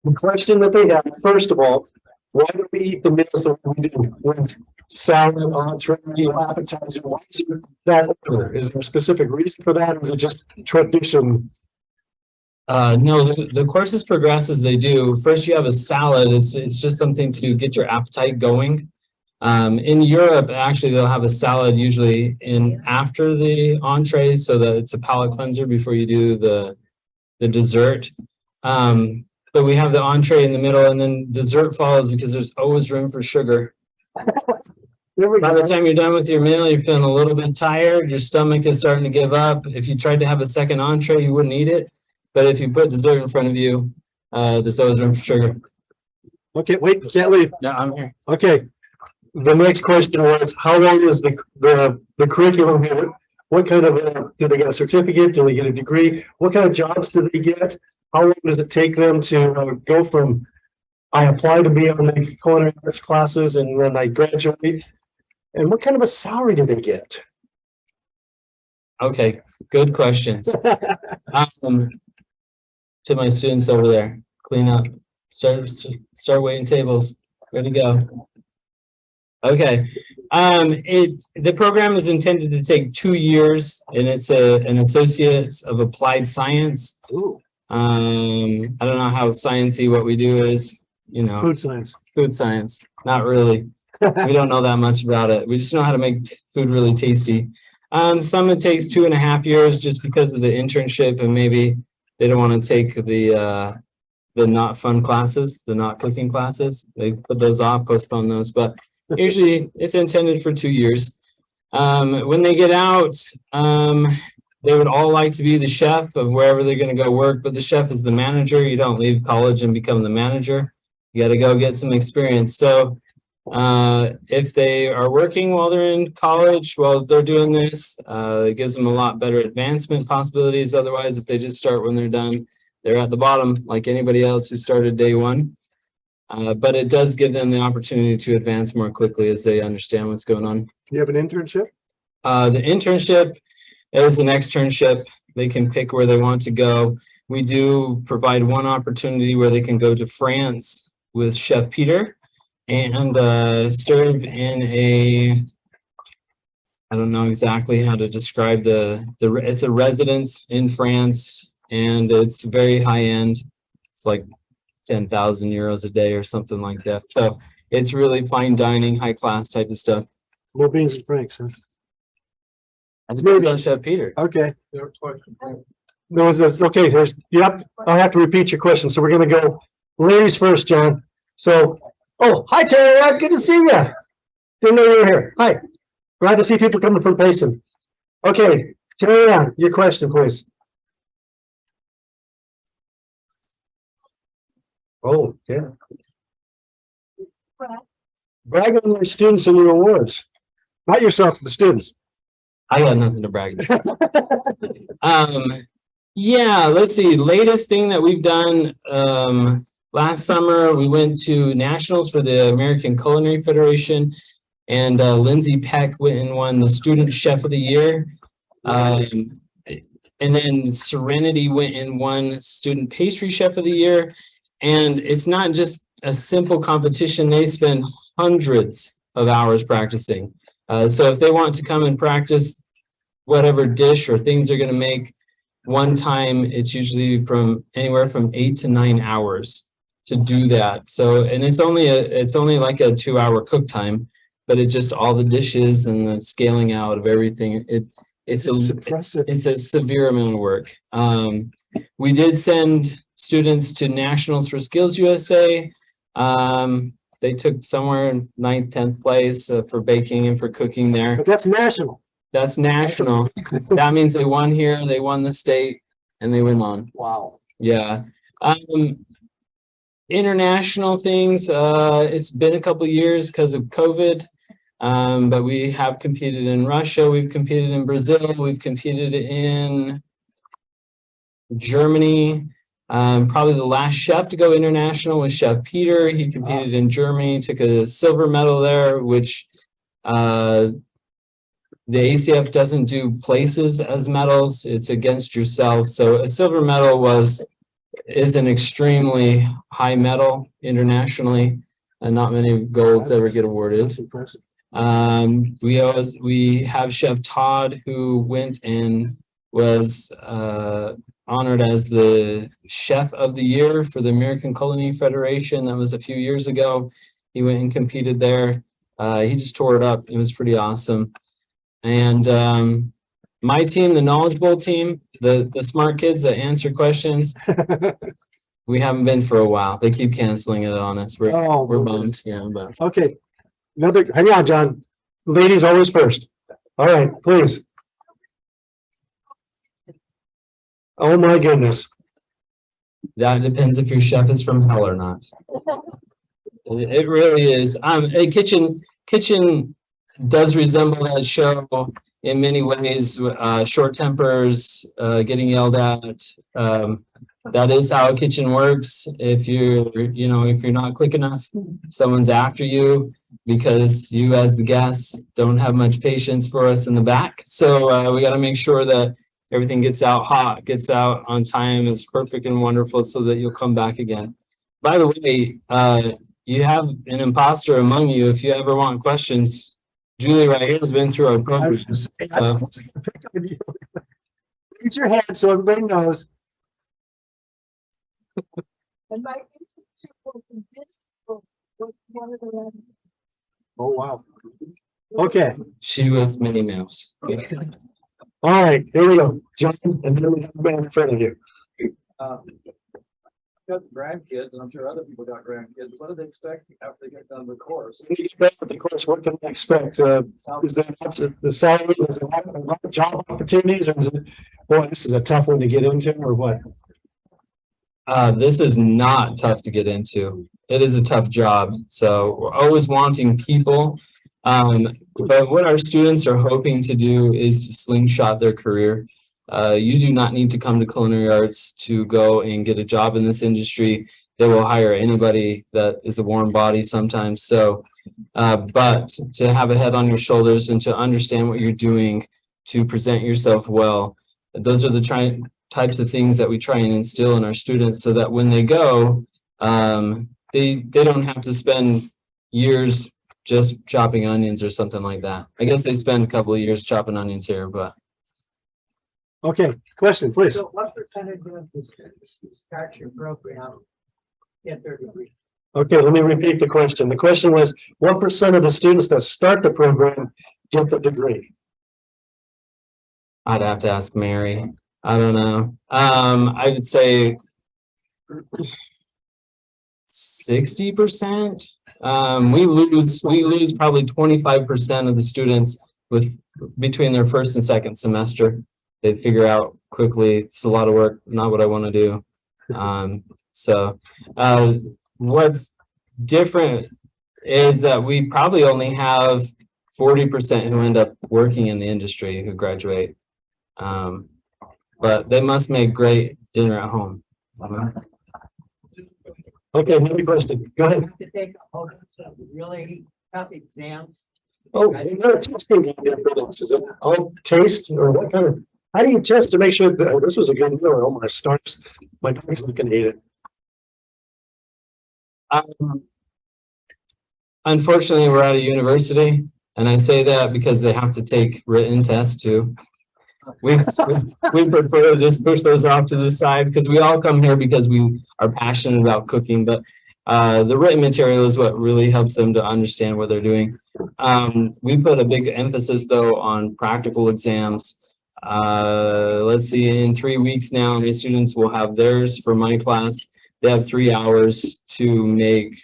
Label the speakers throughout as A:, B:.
A: The question that they have, first of all, why do we eat the meals that we do with salad, entree, appetizer? Why is it that order? Is there a specific reason for that, or is it just tradition?
B: No, the courses progress as they do. First, you have a salad. It's just something to get your appetite going. In Europe, actually, they'll have a salad usually in after the entree, so that it's a palate cleanser before you do the dessert. But we have the entree in the middle, and then dessert follows because there's always room for sugar. By the time you're done with your meal, you're feeling a little bit tired. Your stomach is starting to give up. If you tried to have a second entree, you wouldn't eat it. But if you put dessert in front of you, there's always room for sugar.
A: Okay, wait, can't leave.
B: No, I'm here.
A: Okay. The next question was, how long is the curriculum here? What kind of, do they get a certificate? Do they get a degree? What kind of jobs do they get? How long does it take them to go from, I apply to be on the culinary arts classes and then I graduate? And what kind of a salary do they get?
B: Okay, good questions. To my students over there, clean up, start waiting tables, ready to go. Okay, the program is intended to take 2 years, and it's an associate of applied science.
A: Ooh.
B: I don't know how sciencey what we do is, you know.
A: Food science.
B: Food science, not really. We don't know that much about it. We just know how to make food really tasty. Some it takes 2.5 years just because of the internship, and maybe they don't want to take the not fun classes, the not cooking classes. They put those off, postpone those, but usually it's intended for 2 years. When they get out, they would all like to be the chef of wherever they're going to go work, but the chef is the manager. You don't leave college and become the manager. You got to go get some experience. So if they are working while they're in college, while they're doing this, it gives them a lot better advancement possibilities. Otherwise, if they just start when they're done, they're at the bottom like anybody else who started day one. But it does give them the opportunity to advance more quickly as they understand what's going on.
A: You have an internship?
B: The internship is an externship. They can pick where they want to go. We do provide one opportunity where they can go to France with Chef Peter and serve in a, I don't know exactly how to describe it's a residence in France, and it's very high end. It's like 10,000 euros a day or something like that. So it's really fine dining, high class type of stuff.
A: More beans and franks, huh?
B: It depends on Chef Peter.
A: Okay. Okay, yep, I'll have to repeat your question. So we're gonna go ladies first, John. So, oh, hi Tara, good to see you. Didn't know you were here. Hi. Glad to see people coming from Payson. Okay, Tara, your question, please. Oh, yeah. Brag on your students and your awards. Not yourself, the students.
B: I got nothing to brag about. Yeah, let's see. Latest thing that we've done, last summer, we went to nationals for the American Culinary Federation, and Lindsay Peck went and won the Student Chef of the Year. And then Serenity went and won Student Pastry Chef of the Year. And it's not just a simple competition. They spend hundreds of hours practicing. So if they want to come and practice whatever dish or things they're going to make one time, it's usually from anywhere from 8 to 9 hours to do that. So, and it's only like a 2-hour cook time, but it's just all the dishes and the scaling out of everything. It's a severe amount of work. We did send students to nationals for Skills USA. They took somewhere in 9th, 10th place for baking and for cooking there.
A: But that's national.
B: That's national. That means they won here, they won the state, and they went on.
A: Wow.
B: Yeah. International things, it's been a couple of years because of COVID, but we have competed in Russia, we've competed in Brazil, we've competed in Germany. Probably the last chef to go international was Chef Peter. He competed in Germany, took a silver medal there, which the ACF doesn't do places as medals. It's against yourself. So a silver medal was is an extremely high medal internationally, and not many golds ever get awarded.
A: That's impressive.
B: We have Chef Todd, who went and was honored as the Chef of the Year for the American Culinary Federation. That was a few years ago. He went and competed there. He just tore it up. It was pretty awesome. And my team, the Knowledge Bowl team, the smart kids that answer questions, we haven't been for a while. They keep canceling it on us. We're bummed. Yeah, but
A: Okay. Hang on, John. Ladies always first. All right, please. Oh my goodness.
B: that depends if your chef is from hell or not. It really is. A kitchen does resemble that show in many ways. Short tempers, getting yelled at. That is how a kitchen works. If you're not quick enough, someone's after you because you as the guests don't have much patience for us in the back. So we got to make sure that everything gets out hot, gets out on time, is perfect and wonderful so that you'll come back again. By the way, you have an imposter among you. If you ever want questions, Julie right here has been through our program. So.
A: Raise your hand so everybody knows.
C: And my internship was invisible with one of the last.
A: Oh, wow. Okay.
B: She was Minnie Mouse.
A: All right, here we go. John, and then we have a man in front of you.
D: Got grandkids, and I'm sure other people got grandkids. What do they expect after they get done with the course?
A: What do you expect with the course? What can they expect? Is there lots of the salary? Is there a lot of job opportunities, or is it, boy, this is a tough one to get into, or what?
B: This is not tough to get into. It is a tough job. So we're always wanting people. But what our students are hoping to do is to slingshot their career. You do not need to come to culinary arts to go and get a job in this industry. They will hire anybody that is a warm body sometimes. So, but to have a head on your shoulders and to understand what you're doing, to present yourself well, those are the types of things that we try and instill in our students so that when they go, they don't have to spend years just chopping onions or something like that. I guess they spend a couple of years chopping onions here, but.
A: Okay, question, please.
C: So what percentage of the students who start your program get their degree?
A: Okay, let me repeat the question. The question was, what percent of the students that start the program get the degree?
B: I'd have to ask Mary. I don't know. I would say 60%. We lose probably 25% of the students between their first and second semester. They figure out quickly it's a lot of work, not what I want to do. What's different is that we probably only have 40% who end up working in the industry who graduate. But they must make great dinner at home.
A: Okay, another question. Go ahead.
C: Have to take a whole bunch of really tough exams.
A: Oh, you're testing for this. Is it all taste or what kind of? How do you test to make sure that this was a good meal? Oh, my stars, my dog's looking to eat it.
B: Unfortunately, we're at a university, and I say that because they have to take written tests too. We prefer to just push those off to the side because we all come here because we are passionate about cooking, but the written material is what really helps them to understand what they're doing. We put a big emphasis though on practical exams. Let's see, in 3 weeks now, my students will have theirs for my class. They have 3 hours to make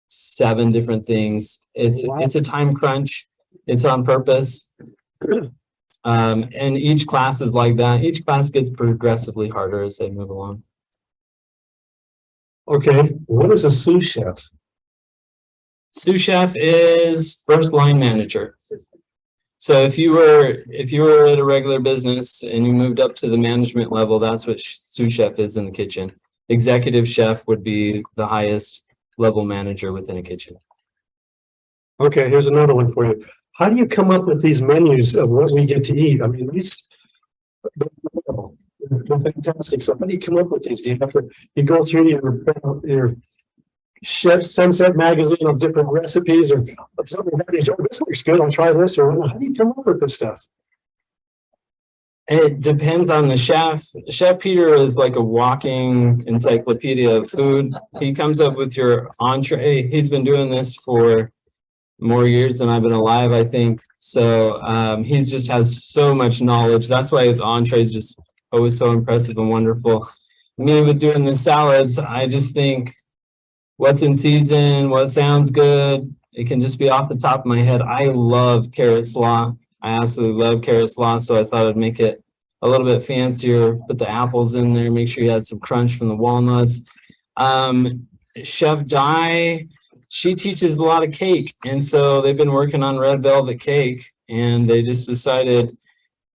B: 7 different things. It's a time crunch. It's on purpose. And each class is like that. Each class gets progressively harder as they move along.
A: Okay, what is a sous chef?
B: Sous chef is first line manager. So if you were at a regular business and you moved up to the management level, that's what sous chef is in the kitchen. Executive chef would be the highest level manager within a kitchen.
A: Okay, here's another one for you. How do you come up with these menus of what we get to eat? I mean, They're fantastic. So how do you come up with these? Do you have to, you go through your chef sunset magazine of different recipes or something like that? Oh, this looks good. I'll try this. Or how do you come up with this stuff?
B: It depends on the chef. Chef Peter is like a walking encyclopedia of food. He comes up with your entree. He's been doing this for more years than I've been alive, I think. So he's just has so much knowledge. That's why his entree is just always so impressive and wonderful. Me with doing the salads, I just think what's in season, what sounds good. It can just be off the top of my head. I love carrot slaw. I absolutely love carrot slaw, so I thought I'd make it a little bit fancier, put the apples in there, make sure you had some crunch from the walnuts. Chef Di, she teaches a lot of cake, and so they've been working on red velvet cake, and they just decided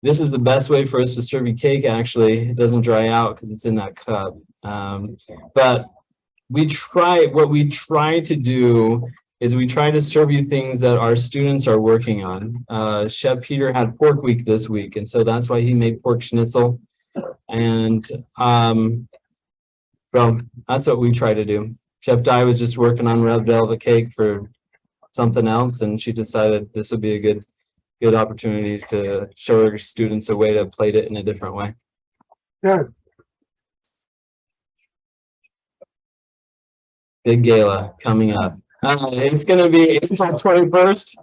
B: this is the best way for us to serve you cake, actually. It doesn't dry out because it's in that cup. But what we try to do is we try to serve you things that our students are working on. Chef Peter had pork week this week, and so that's why he made pork schnitzel. And so that's what we try to do. Chef Di was just working on red velvet cake for something else, and she decided this would be a good opportunity to show her students a way to plate it in a different way.
A: Yeah.
B: Big gala coming up. It's going to be April 21st.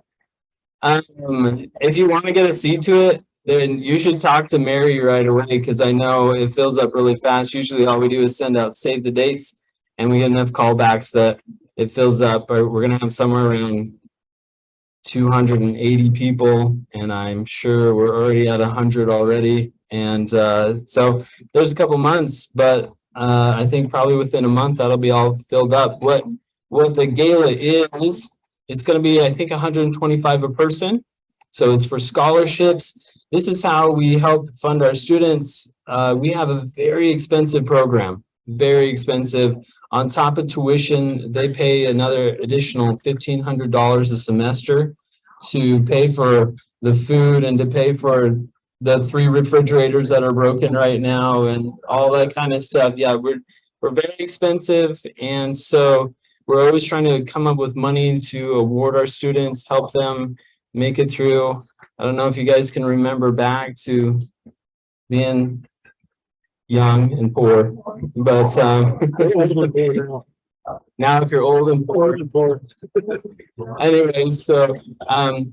B: If you want to get a seat to it, then you should talk to Mary right away, because I know it fills up really fast. Usually all we do is send out save the dates, and we get enough callbacks that it fills up. We're going to have somewhere around 280 people, and I'm sure we're already at 100 already. And so there's a couple months, but I think probably within a month that'll be all filled up. What the gala is, it's going to be, I think, 125 a person. So it's for scholarships. This is how we help fund our students. We have a very expensive program, very expensive. On top of tuition, they pay another additional $1,500 a semester to pay for the food and to pay for the 3 refrigerators that are broken right now and all that kind of stuff. Yeah, we're very expensive, and so we're always trying to come up with money to award our students, help them make it through. I don't know if you guys can remember back to being young and poor, but now if you're old and poor. Anyways, so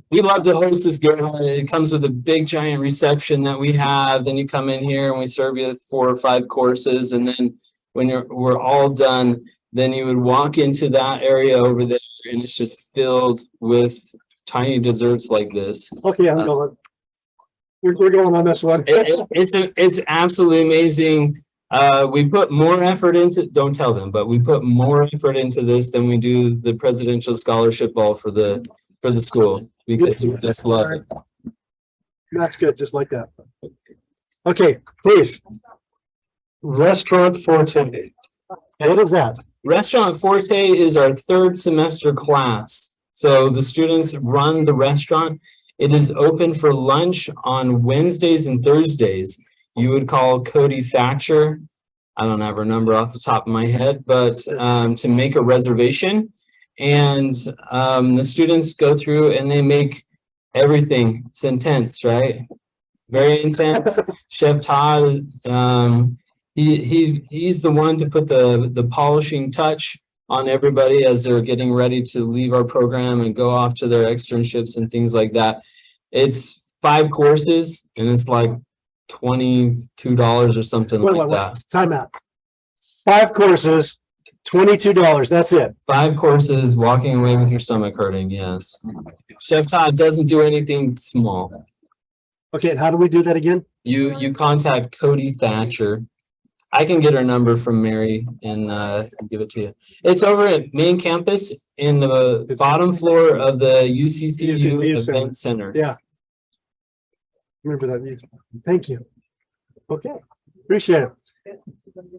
B: we love to host this gala. It comes with a big giant reception that we have. Then you come in here and we serve you 4 or 5 courses, and then when we're all done, then you would walk into that area over there, and it's just filled with tiny desserts like this.
A: Okay, I'm going. We're going on this one.
B: It's absolutely amazing. We put more effort into, don't tell them, but we put more effort into this than we do the presidential scholarship ball for the school, because we just love it.
A: That's good, just like that. Okay, please. Restaurant Forte. What is that?
B: Restaurant Forte is our 3rd semester class. So the students run the restaurant. It is open for lunch on Wednesdays and Thursdays. You would call Cody Thatcher. I don't have her number off the top of my head, but to make a reservation. And the students go through and they make everything. It's intense, right? Very intense. Chef Todd, he's the one to put the polishing touch on everybody as they're getting ready to leave our program and go off to their externships and things like that. It's 5 courses, and it's like $22 or something like that.
A: Time out. 5 courses, $22. That's it.
B: 5 courses, walking away with your stomach hurting. Yes. Chef Todd doesn't do anything small.
A: Okay, and how do we do that again?
B: You contact Cody Thatcher. I can get her number from Mary and give it to you. It's over at main campus in the bottom floor of the UCCU event center.
A: Yeah. Remember that. Thank you. Okay, appreciate it.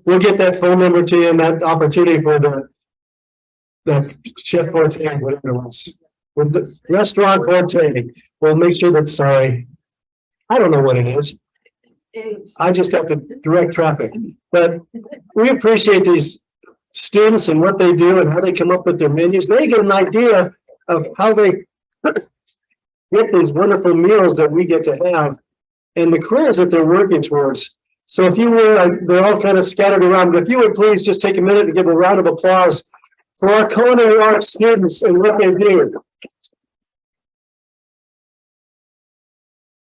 A: We'll get that phone number to you and that opportunity for the Chef Forte, whatever it was. With the Restaurant Forte, we'll make sure that, sorry, I don't know what it is. I just have to direct traffic. But we appreciate these students and what they do and how they come up with their menus. They get an idea of how they get these wonderful meals that we get to have and the careers that they're working towards. So if you were, they're all kind of scattered around, but if you would please just take a minute and give a round of applause for our culinary arts students and what they do.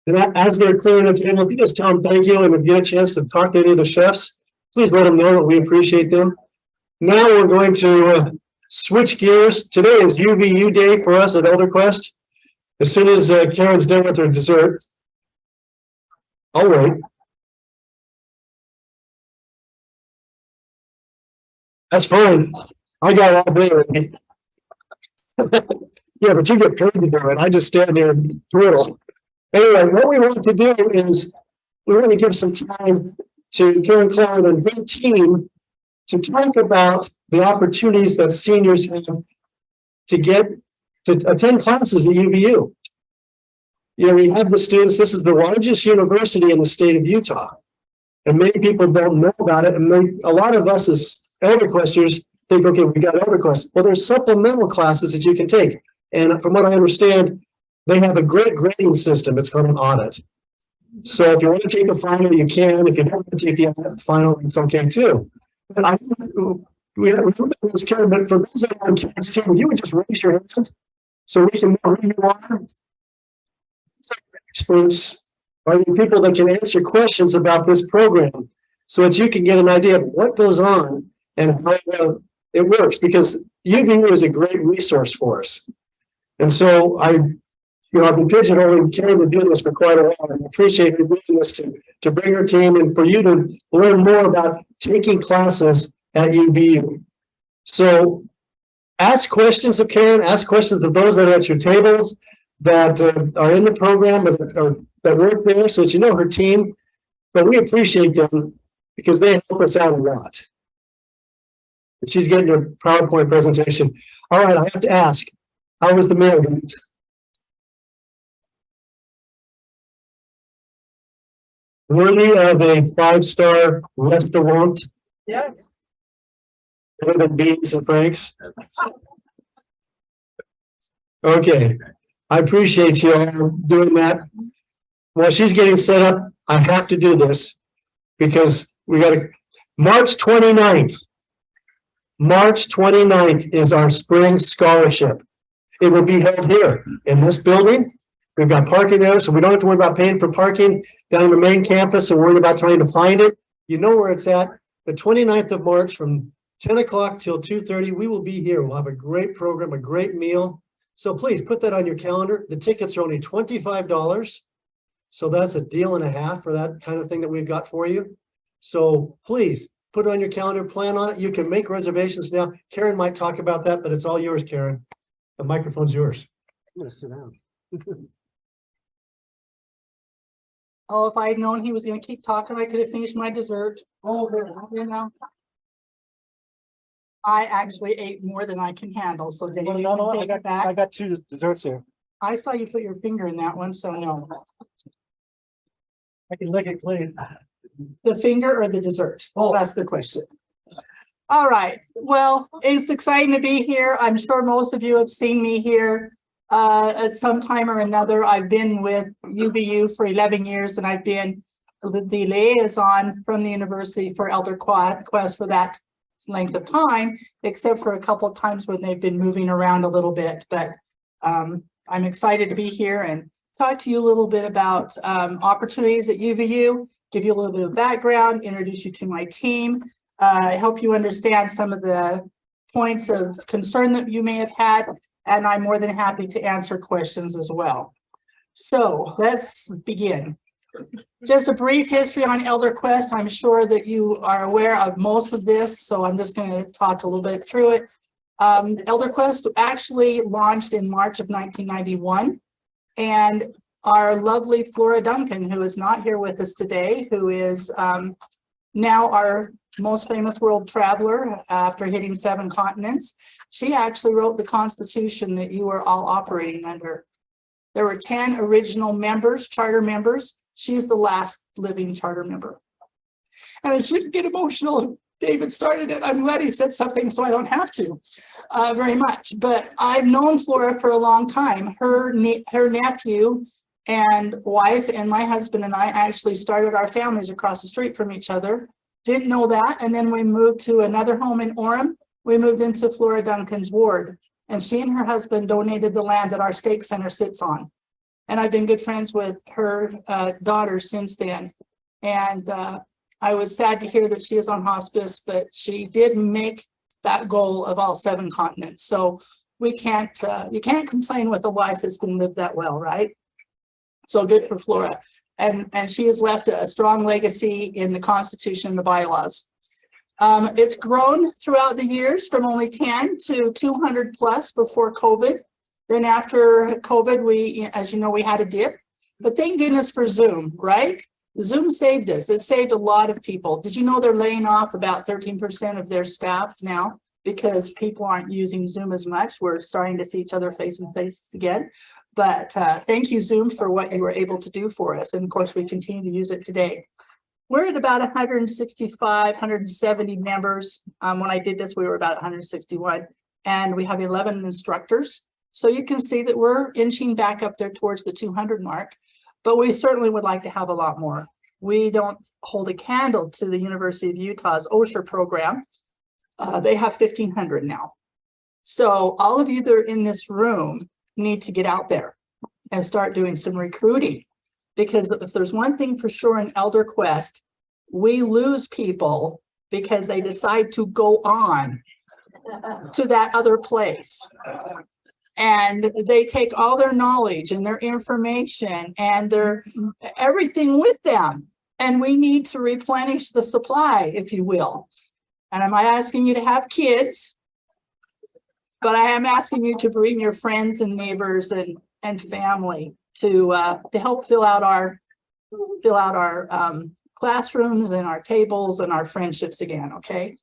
A: And as they're clearing the table, if you just tell them thank you and if you get a chance to talk to any of the chefs, please let them know that we appreciate them. Now we're going to switch gears. Today is UVU day for us at ElderQuest. As soon as Karen's done with her dessert, I'll wait. That's fine. I got all day already. Yeah, but you get paid to do it. I just stand there and twiddle. Anyway, what we want to do is we're going to give some time to Karen Cloud and her team to talk about the opportunities that seniors have to get to attend classes at UVU. You know, we have the students, this is the largest university in the state of Utah. And many people don't know about it. And a lot of us as ElderQuesters think, okay, we got ElderQuest. Well, there's supplemental classes that you can take. And from what I understand, they have a great grading system. It's called an audit. So if you want to take the final, you can. If you don't want to take the final, it's okay too. But we remember this, Karen, but for those that are on Karen's team, you would just raise your hand so we can know who you are. Experts are the people that can answer questions about this program so that you can get an idea of what goes on and how it works, because UVU is a great resource for us. And so I've been pigeonholing Karen to do this for quite a while, and I appreciate her doing this to bring her team and for you to learn more about taking classes at UVU. So ask questions of Karen, ask questions of those that are at your tables that are in the program or that work there, so that you know her team. But we appreciate them because they help us out a lot. And she's getting a PowerPoint presentation. All right, I have to ask, how was the meal, guys? Worthy of a 5-star restaurant?
C: Yes.
A: Better than Beans and Frank's? Okay, I appreciate you all doing that. While she's getting set up, I have to do this because we got to, March 29th. March 29th is our spring scholarship. It will be held here in this building. We've got parking there, so we don't have to worry about paying for parking down on the main campus and worried about trying to find it. You know where it's at. The 29th of March from 10 o'clock till 2:30, we will be here. We'll have a great program, a great meal. So please put that on your calendar. The tickets are only $25. So that's a deal and a half for that kind of thing that we've got for you. So please put it on your calendar, plan on it. You can make reservations now. Karen might talk about that, but it's all yours, Karen. The microphone's yours. I'm gonna sit down.
E: Oh, if I had known he was gonna keep talking, I could have finished my dessert. Oh, you know. I actually ate more than I can handle, so Dave, you can take it back.
A: I got 2 desserts here.
E: I saw you put your finger in that one, so no.
A: I can lick it clean.
E: The finger or the dessert?
A: Oh.
E: That's the question. All right, well, it's exciting to be here. I'm sure most of you have seen me here at some time or another. I've been with UVU for 11 years and I've been the liaison from the university for ElderQuest for that length of time, except for a couple of times when they've been moving around a little bit. But I'm excited to be here and talk to you a little bit about opportunities at UVU, give you a little bit of background, introduce you to my team, help you understand some of the points of concern that you may have had, and I'm more than happy to answer questions as well. So let's begin. Just a brief history on ElderQuest. I'm sure that you are aware of most of this, so I'm just going to talk a little bit through it. ElderQuest actually launched in March of 1991, and our lovely Flora Duncan, who is not here with us today, who is now our most famous world traveler after hitting 7 continents. She actually wrote the Constitution that you are all operating under. There were 10 original members, charter members. She's the last living charter member. And I shouldn't get emotional. David started it. I'm glad he said something so I don't have to very much. But I've known Flora for a long time. Her nephew and wife and my husband and I actually started our families across the street from each other. Didn't know that. And then we moved to another home in Orem. We moved into Flora Duncan's ward. And she and her husband donated the land that our stake center sits on. And I've been good friends with her daughter since then. And I was sad to hear that she is on hospice, but she did make that goal of all 7 continents. So we can't, you can't complain with a life that's been lived that well, right? So good for Flora. And she has left a strong legacy in the Constitution and the bylaws. It's grown throughout the years from only 10 to 200 plus before COVID. Then after COVID, we, as you know, we had a dip, but thank goodness for Zoom, right? Zoom saved us. It saved a lot of people. Did you know they're laying off about 13% of their staff now because people aren't using Zoom as much? We're starting to see each other face to face again. But thank you, Zoom, for what you were able to do for us. And of course, we continue to use it today. We're at about 165, 170 members. When I did this, we were about 161, and we have 11 instructors. So you can see that we're inching back up there towards the 200 mark, but we certainly would like to have a lot more. We don't hold a candle to the University of Utah's OSHA program. They have 1,500 now. So all of you that are in this room need to get out there and start doing some recruiting. Because if there's one thing for sure in Elder Quest, we lose people because they decide to go on to that other place. And they take all their knowledge and their information and their everything with them. And we need to replenish the supply, if you will. And I'm not asking you to have kids, but I am asking you to bring your friends and neighbors and family to help fill out our classrooms and our tables and our friendships again, okay?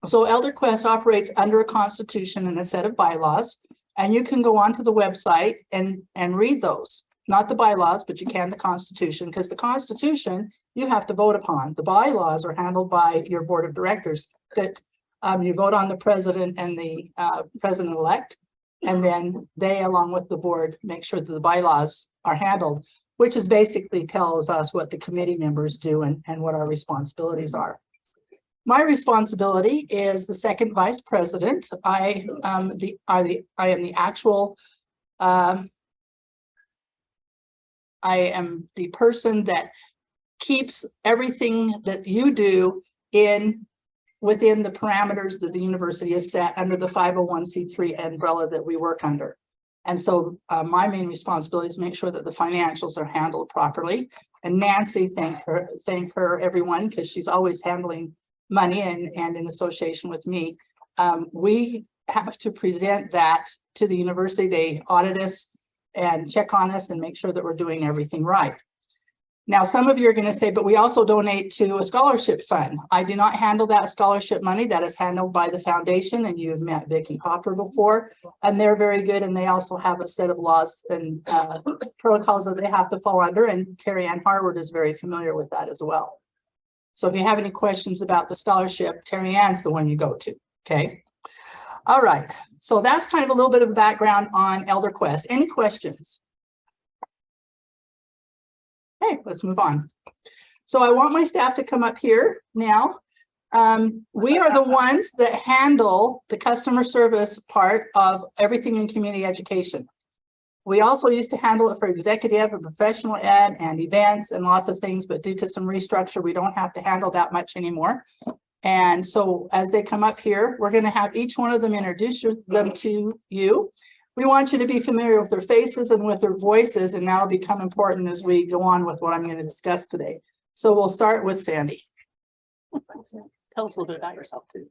E: So Elder Quest operates under a constitution and a set of bylaws, and you can go onto the website and read those. Not the bylaws, but you can the Constitution, because the Constitution you have to vote upon. The bylaws are handled by your board of directors that you vote on the president and the president-elect. And then they, along with the board, make sure that the bylaws are handled, which is basically tells us what the committee members do and what our responsibilities are. My responsibility is the second vice president. I am the person that keeps everything that you do within the parameters that the university has set under the 501c3 umbrella that we work under. And so my main responsibility is make sure that the financials are handled properly. And Nancy, thank her everyone, because she's always handling money and in association with me. We have to present that to the university. They audit us and check on us and make sure that we're doing everything right. Now, some of you are going to say, but we also donate to a scholarship fund. I do not handle that scholarship money. That is handled by the foundation, and you have met Vic and Copper before, and they're very good, and they also have a set of laws and protocols that they have to fall under, and Terry Ann Harward is very familiar with that as well. So if you have any questions about the scholarship, Terry Ann's the one you go to, okay? All right, so that's kind of a little bit of background on Elder Quest. Any questions? Okay, let's move on. So I want my staff to come up here now. We are the ones that handle the customer service part of everything in community education. We also used to handle it for executive and professional ed and events and lots of things, but due to some restructure, we don't have to handle that much anymore. And so as they come up here, we're going to have each one of them introduce them to you. We want you to be familiar with their faces and with their voices, and that'll become important as we go on with what I'm going to discuss today. So we'll start with Sandy. Tell us a little bit about yourself too.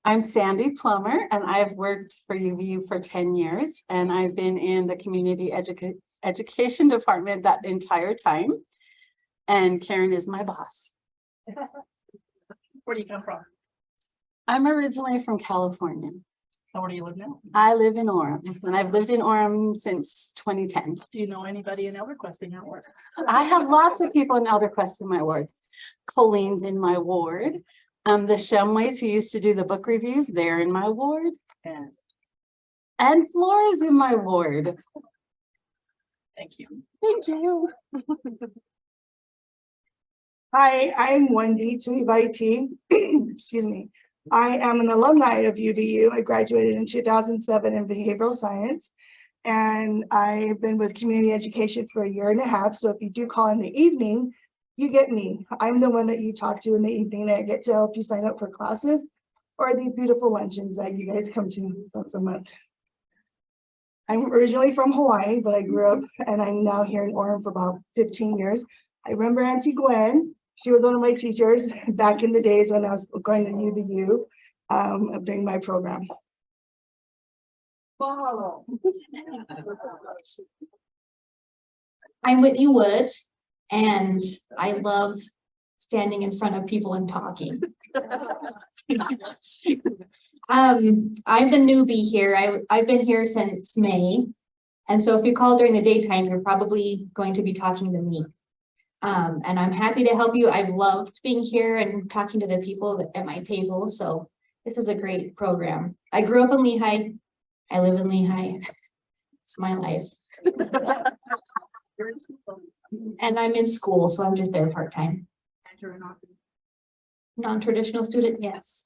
F: I'm Sandy Plummer, and I've worked for UVU for 10 years, and I've been in the community education department that entire time. And Karen is my boss.
E: Where do you come from?
F: I'm originally from California.
E: And where do you live now?
F: I live in Orem, and I've lived in Orem since 2010.
E: Do you know anybody in Elderquest in your ward?
F: I have lots of people in Elderquest in my ward. Colleen's in my ward. The Shumways who used to do the book reviews, they're in my ward. And Flora's in my ward.
E: Thank you.
F: Thank you.
G: Hi, I'm Wendy Tuiviti. Excuse me. I am an alumni of UVU. I graduated in 2007 in behavioral science, and I've been with community education for 1.5 years. So if you do call in the evening, you get me. I'm the one that you talk to in the evening that get to help you sign up for classes or these beautiful luncheons that you guys come to once a month. I'm originally from Hawaii, but I grew up and I'm now here in Orem for about 15 years. I remember Auntie Gwen. She was one of my teachers back in the days when I was going to UVU during my program.
E: Follow.
H: I'm Whitney Wood, and I love standing in front of people and talking. I'm the newbie here. I've been here since May. And so if you call during the daytime, you're probably going to be talking to me. And I'm happy to help you. I've loved being here and talking to the people at my table. So this is a great program. I grew up in Lehigh. I live in Lehigh. It's my life. And I'm in school, so I'm just there part-time. Non-traditional student, yes.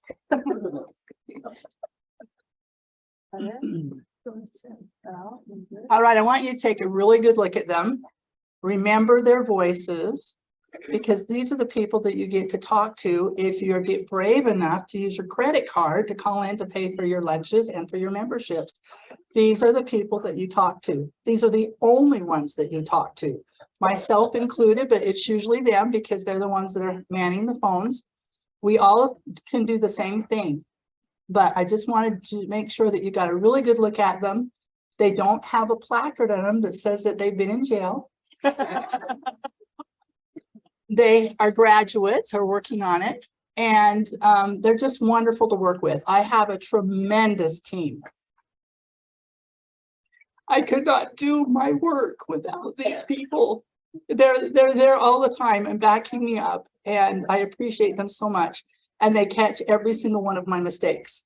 E: All right, I want you to take a really good look at them. Remember their voices, because these are the people that you get to talk to if you get brave enough to use your credit card to call in to pay for your lunches and for your memberships. These are the people that you talk to. These are the only ones that you talk to, myself included, but it's usually them because they're the ones that are manning the phones. We all can do the same thing, but I just wanted to make sure that you got a really good look at them. They don't have a placard on them that says that they've been in jail. They are graduates or working on it, and they're just wonderful to work with. I have a tremendous team. I could not do my work without these people. They're there all the time and backing me up, and I appreciate them so much. And they catch every single one of my mistakes.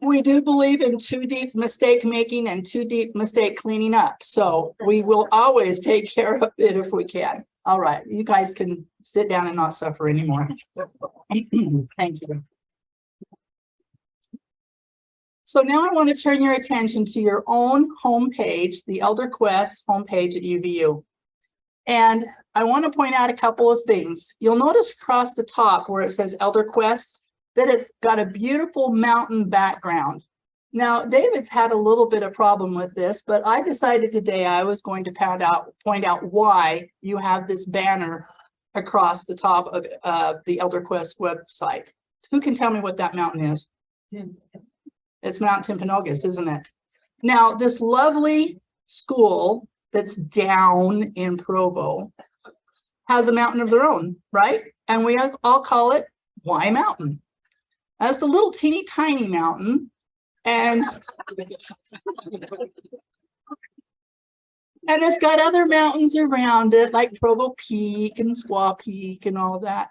E: We do believe in too deep mistake making and too deep mistake cleaning up. So we will always take care of it if we can. All right, you guys can sit down and not suffer anymore. Thank you. So now I want to turn your attention to your own homepage, the ElderQuest homepage at UVU. And I want to point out a couple of things. You'll notice across the top where it says ElderQuest that it's got a beautiful mountain background. Now, David's had a little bit of problem with this, but I decided today I was going to point out why you have this banner across the top of the ElderQuest website. Who can tell me what that mountain is? It's Mount Timpanogos, isn't it? Now, this lovely school that's down in Provo has a mountain of their own, right? And we all call it Y Mountain. That's the little teeny tiny mountain. And it's got other mountains around it, like Provo Peak and Squaw Peak and all of that.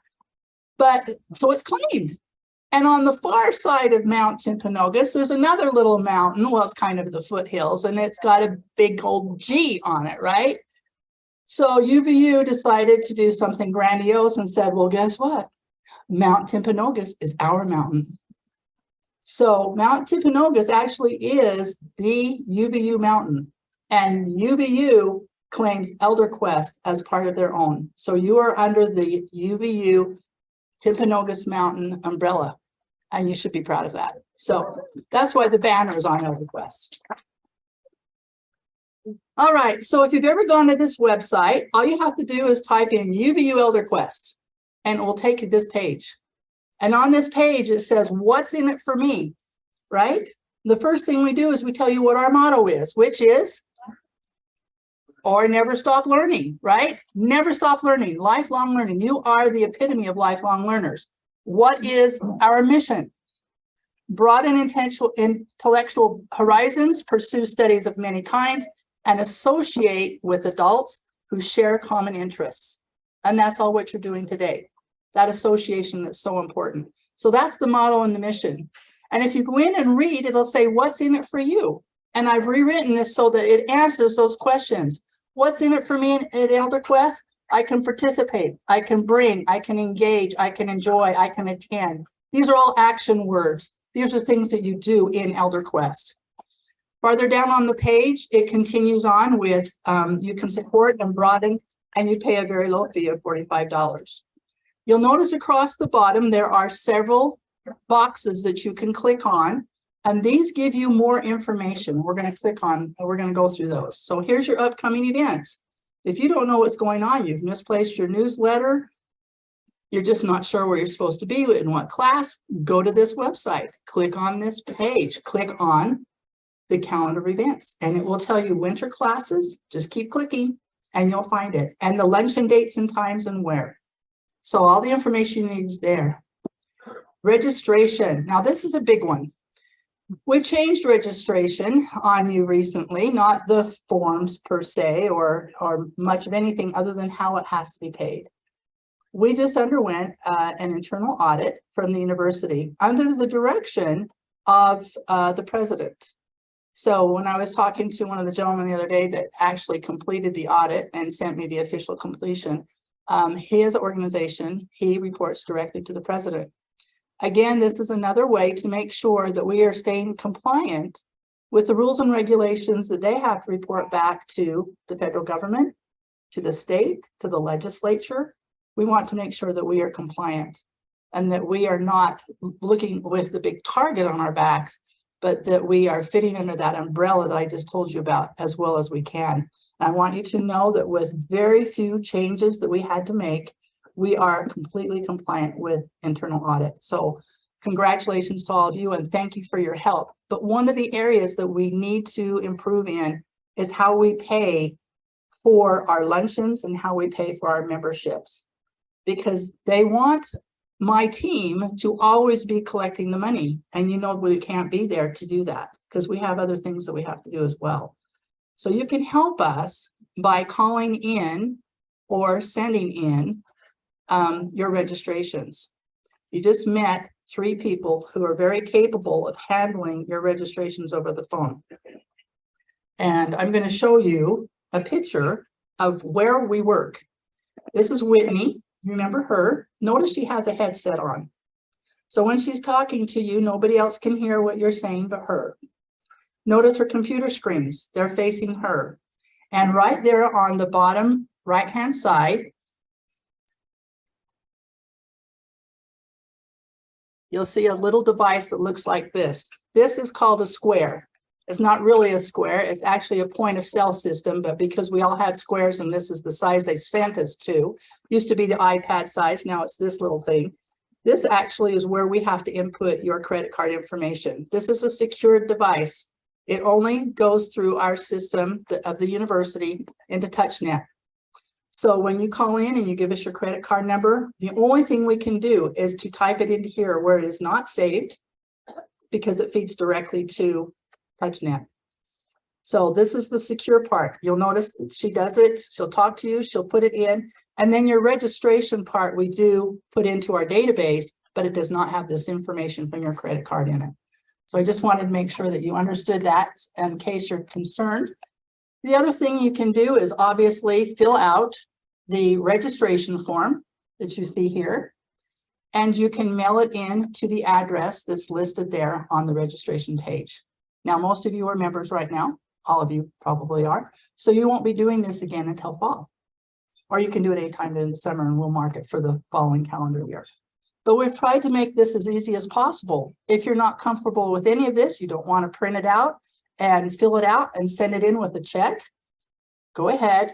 E: But so it's claimed. And on the far side of Mount Timpanogos, there's another little mountain. Well, it's kind of the foothills, and it's got a big old G on it, right? So UVU decided to do something grandiose and said, well, guess what? Mount Timpanogos is our mountain. So Mount Timpanogos actually is the UVU mountain, and UVU claims ElderQuest as part of their own. So you are under the UVU Timpanogos Mountain umbrella, and you should be proud of that. So that's why the banner is on ElderQuest. All right, so if you've ever gone to this website, all you have to do is type in UVU ElderQuest, and it will take you to this page. And on this page, it says, what's in it for me, right? The first thing we do is we tell you what our motto is, which is, or never stop learning, right? Never stop learning, lifelong learning. You are the epitome of lifelong learners. What is our mission? broaden intellectual horizons, pursue studies of many kinds, and associate with adults who share common interests. And that's all what you're doing today. That association that's so important. So that's the motto and the mission. And if you go in and read, it'll say, what's in it for you? And I've rewritten this so that it answers those questions. What's in it for me at ElderQuest? I can participate, I can bring, I can engage, I can enjoy, I can attend. These are all action words. These are things that you do in ElderQuest. Farther down on the page, it continues on with you can support and broaden, and you pay a very low fee of $45. You'll notice across the bottom, there are several boxes that you can click on, and these give you more information. We're going to click on, and we're going to go through those. So here's your upcoming events. If you don't know what's going on, you've misplaced your newsletter, you're just not sure where you're supposed to be, in what class, go to this website, click on this page, click on the calendar of events, and it will tell you winter classes. Just keep clicking and you'll find it. And the luncheon dates and times and where. So all the information you need is there. Registration. Now this is a big one. We've changed registration on you recently, not the forms per se or much of anything other than how it has to be paid. We just underwent an internal audit from the university under the direction of the president. So when I was talking to one of the gentlemen the other day that actually completed the audit and sent me the official completion, his organization, he reports directly to the president. Again, this is another way to make sure that we are staying compliant with the rules and regulations that they have to report back to the federal government, to the state, to the legislature. We want to make sure that we are compliant and that we are not looking with the big target on our backs, but that we are fitting under that umbrella that I just told you about as well as we can. And I want you to know that with very few changes that we had to make, we are completely compliant with internal audit. So congratulations to all of you and thank you for your help. But one of the areas that we need to improve in is how we pay for our luncheons and how we pay for our memberships, because they want my team to always be collecting the money. And you know, we can't be there to do that because we have other things that we have to do as well. So you can help us by calling in or sending in your registrations. You just met 3 people who are very capable of handling your registrations over the phone. And I'm going to show you a picture of where we work. This is Whitney. Remember her? Notice she has a headset on. So when she's talking to you, nobody else can hear what you're saying but her. Notice her computer screens. They're facing her. And right there on the bottom right-hand side, you'll see a little device that looks like this. This is called a square. It's not really a square. It's actually a point of sale system, but because we all had squares and this is the size they sent us to, used to be the iPad size, now it's this little thing. This actually is where we have to input your credit card information. This is a secured device. It only goes through our system of the university into TouchNet. So when you call in and you give us your credit card number, the only thing we can do is to type it into here where it is not saved because it feeds directly to TouchNet. So this is the secure part. You'll notice that she does it. She'll talk to you. She'll put it in. And then your registration part, we do put into our database, but it does not have this information from your credit card in it. So I just wanted to make sure that you understood that in case you're concerned. The other thing you can do is obviously fill out the registration form that you see here, and you can mail it in to the address that's listed there on the registration page. Now, most of you are members right now. All of you probably are. So you won't be doing this again until fall. Or you can do it anytime in the summer and we'll mark it for the following calendar year. But we've tried to make this as easy as possible. If you're not comfortable with any of this, you don't want to print it out and fill it out and send it in with a check, go ahead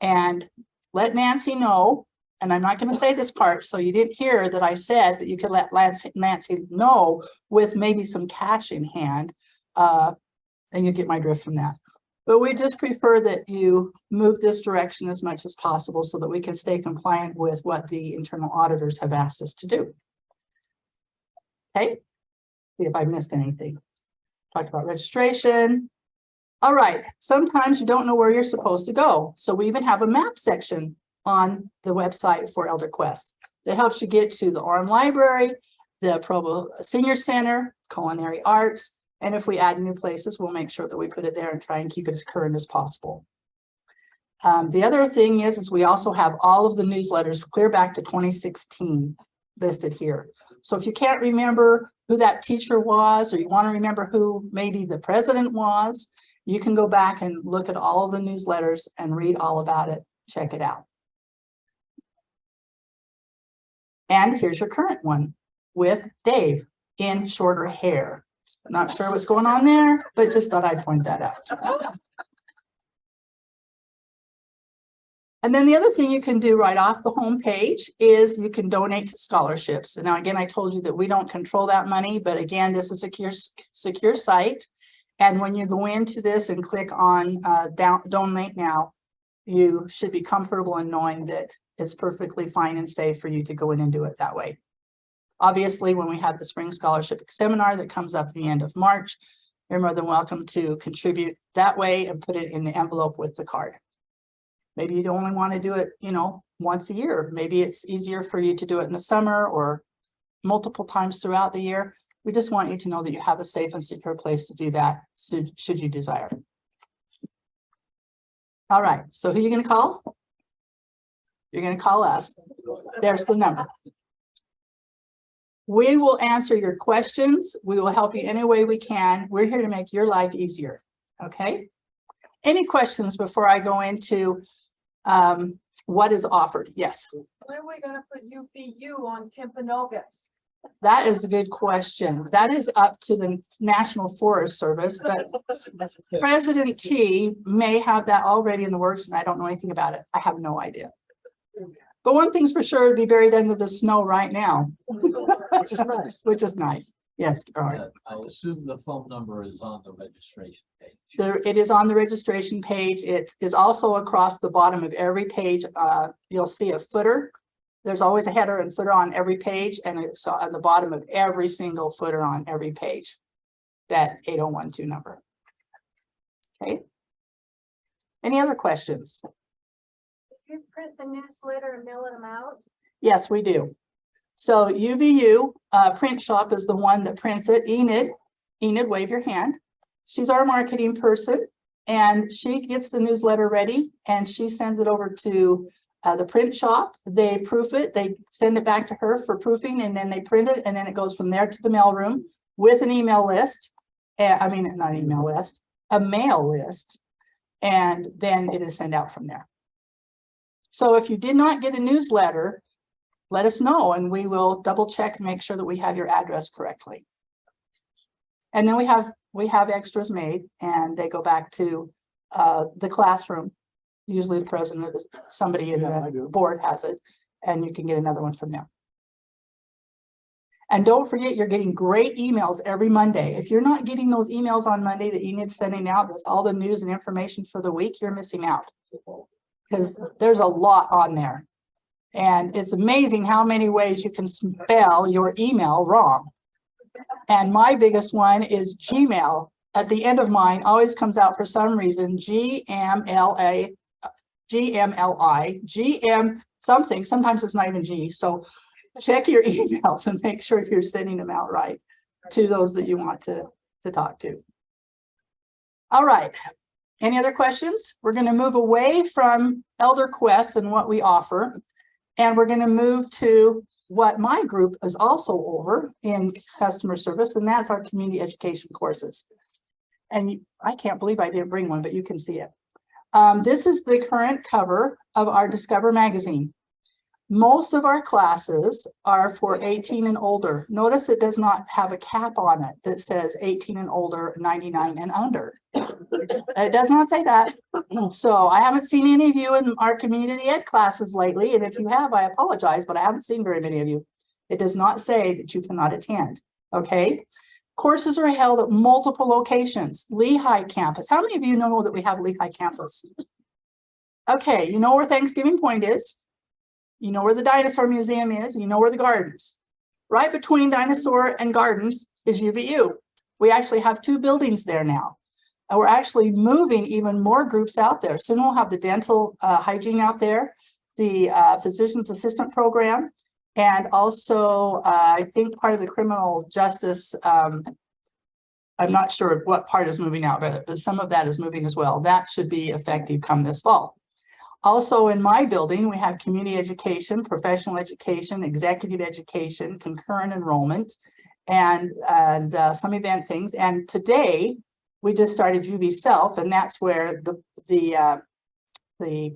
E: and let Nancy know. And I'm not going to say this part, so you didn't hear that I said that you could let Nancy know with maybe some cash in hand, and you get my drift from that. But we just prefer that you move this direction as much as possible so that we can stay compliant with what the internal auditors have asked us to do. Okay. See if I missed anything. Talked about registration. All right, sometimes you don't know where you're supposed to go. So we even have a map section on the website for ElderQuest that helps you get to the Orem Library, the Provo Senior Center, Culinary Arts. And if we add new places, we'll make sure that we put it there and try and keep it as current as possible. The other thing is we also have all of the newsletters clear back to 2016 listed here. So if you can't remember who that teacher was, or you want to remember who maybe the president was, you can go back and look at all of the newsletters and read all about it. Check it out. And here's your current one with Dave in shorter hair. Not sure what's going on there, but just thought I'd point that out. And then the other thing you can do right off the home page is you can donate to scholarships. And now, again, I told you that we don't control that money, but again, this is a secure site. And when you go into this and click on donate now, you should be comfortable in knowing that it's perfectly fine and safe for you to go in and do it that way. Obviously, when we have the spring scholarship seminar that comes up at the end of March, you're more than welcome to contribute that way and put it in the envelope with the card. Maybe you don't only want to do it, you know, once a year. Maybe it's easier for you to do it in the summer or multiple times throughout the year. We just want you to know that you have a safe and secure place to do that, should you desire. All right, so who are you going to call? You're going to call us. There's the number. We will answer your questions. We will help you any way we can. We're here to make your life easier. Okay? Any questions before I go into what is offered? Yes.
C: When are we gonna put UVU on Timpanogos?
E: That is a good question. That is up to the National Forest Service, but President T may have that already in the works, and I don't know anything about it. I have no idea. But one thing's for sure, it'd be buried under the snow right now.
D: Which is nice.
E: Which is nice. Yes, Gerard.
D: I assume the phone number is on the registration page.
E: It is on the registration page. It is also across the bottom of every page. You'll see a footer. There's always a header and footer on every page, and it's on the bottom of every single footer on every page, that 8012 number. Okay. Any other questions?
I: You print the newsletter and mail them out?
E: Yes, we do. So UVU print shop is the one that prints it. Enid, wave your hand. She's our marketing person, and she gets the newsletter ready and she sends it over to the print shop. They proof it, they send it back to her for proofing, and then they print it, and then it goes from there to the mail room with an email list. I mean, not an email list, a mail list, and then it is sent out from there. So if you did not get a newsletter, let us know and we will double check and make sure that we have your address correctly. And then we have extras made, and they go back to the classroom. Usually the president or somebody in the board has it, and you can get another one from them. And don't forget, you're getting great emails every Monday. If you're not getting those emails on Monday that Enid's sending out, that's all the news and information for the week, you're missing out. Because there's a lot on there. And it's amazing how many ways you can spell your email wrong. And my biggest one is Gmail. At the end of mine always comes out for some reason, GMLI, GM something. Sometimes it's not even G. So check your emails and make sure you're sending them out right to those that you want to talk to. All right. Any other questions? We're going to move away from ElderQuest and what we offer. And we're going to move to what my group is also over in customer service, and that's our community education courses. And I can't believe I didn't bring one, but you can see it. This is the current cover of our Discover magazine. Most of our classes are for 18 and older. Notice it does not have a cap on it that says 18 and older, 99 and under. It does not say that. So I haven't seen any of you in our community ed classes lately. And if you have, I apologize, but I haven't seen very many of you. It does not say that you cannot attend. Okay. Courses are held at multiple locations. Lehigh campus. How many of you know that we have Lehigh campus? Okay. You know where Thanksgiving Point is. You know where the Dinosaur Museum is. You know where the gardens. Right between Dinosaur and Gardens is UVU. We actually have 2 buildings there now. And we're actually moving even more groups out there. Soon we'll have the dental hygiene out there, the physician's assistant program, and also I think part of the criminal justice. I'm not sure what part is moving out, but some of that is moving as well. That should be effective come this fall. Also in my building, we have community education, professional education, executive education, concurrent enrollment, and some event things. And today we just started UV Self, and that's where the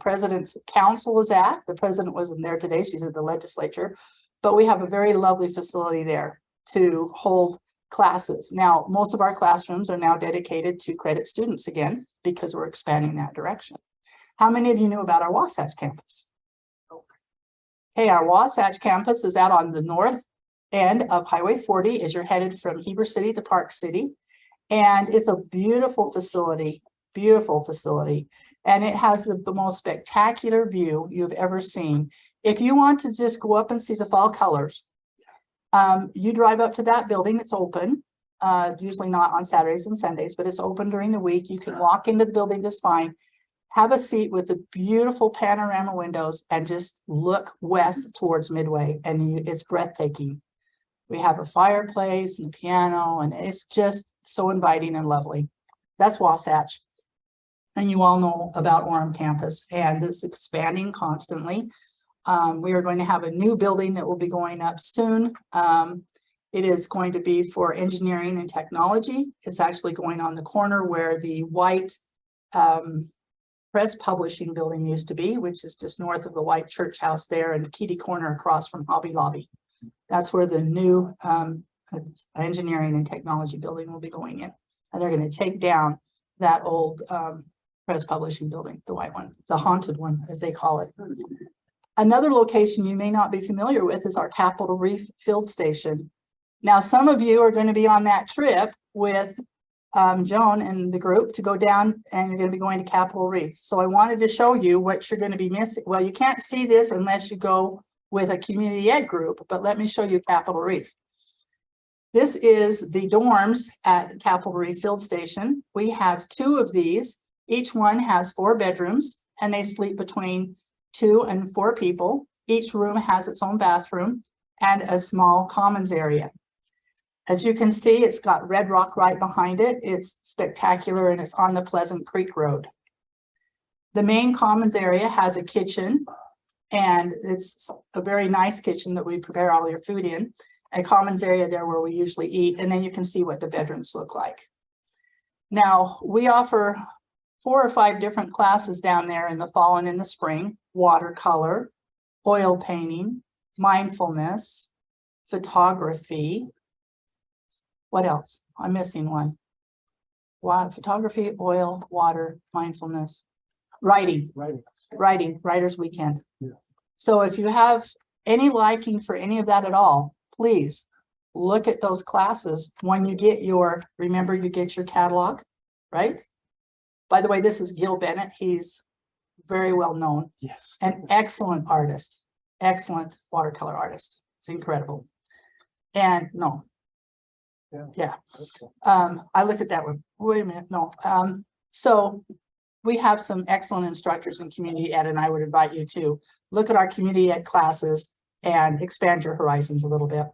E: president's council is at. The president wasn't there today, she's at the legislature, but we have a very lovely facility there to hold classes. Now, most of our classrooms are now dedicated to credit students again, because we're expanding that direction. How many of you knew about our Wasatch campus? Hey, our Wasatch campus is out on the north end of Highway 40 as you're headed from Heber City to Park City. And it's a beautiful facility, And it has the most spectacular view you've ever seen. If you want to just go up and see the fall colors, you drive up to that building, it's open, usually not on Saturdays and Sundays, but it's open during the week. You can walk into the building just fine, have a seat with the beautiful panorama windows and just look west towards Midway, and it's breathtaking. We have a fireplace and a piano, and it's just so inviting and lovely. That's Wasatch. And you all know about Orem campus, and it's expanding constantly. We are going to have a new building that will be going up soon. It is going to be for engineering and technology. It's actually going on the corner where the white press publishing building used to be, which is just north of the white church house there and Kitty Corner across from Hobby Lobby. That's where the new engineering and technology building will be going in. And they're going to take down that old press publishing building, the white one, the haunted one, as they call it. Another location you may not be familiar with is our Capitol Reef Field Station. Now, some of you are going to be on that trip with Joan and the group to go down, and you're going to be going to Capitol Reef. So I wanted to show you what you're going to be missing. Well, you can't see this unless you go with a community ed group, but let me show you Capitol Reef. This is the dorms at Capitol Reef Field Station. We have 2 of these. Each one has 4 bedrooms, and they sleep between 2 and 4 people. Each room has its own bathroom and a small commons area. As you can see, it's got red rock right behind it. It's spectacular, and it's on the Pleasant Creek Road. The main commons area has a kitchen, and it's a very nice kitchen that we prepare all your food in. A commons area there where we usually eat, and then you can see what the bedrooms look like. Now, we offer 4 or 5 different classes down there in the fall and in the spring: watercolor, oil painting, mindfulness, photography. What else? I'm missing one. Photography, oil, water, mindfulness, writing, writer's weekend.
A: Yeah.
E: So if you have any liking for any of that at all, please look at those classes when you get your, remember you get your catalog, right? By the way, this is Gil Bennett. He's very well known.
A: Yes.
E: An excellent artist, excellent watercolor artist. It's incredible. And no. Yeah. I looked at that one. Wait a minute. No. So we have some excellent instructors in community ed, and I would invite you to look at our community ed classes and expand your horizons a little bit.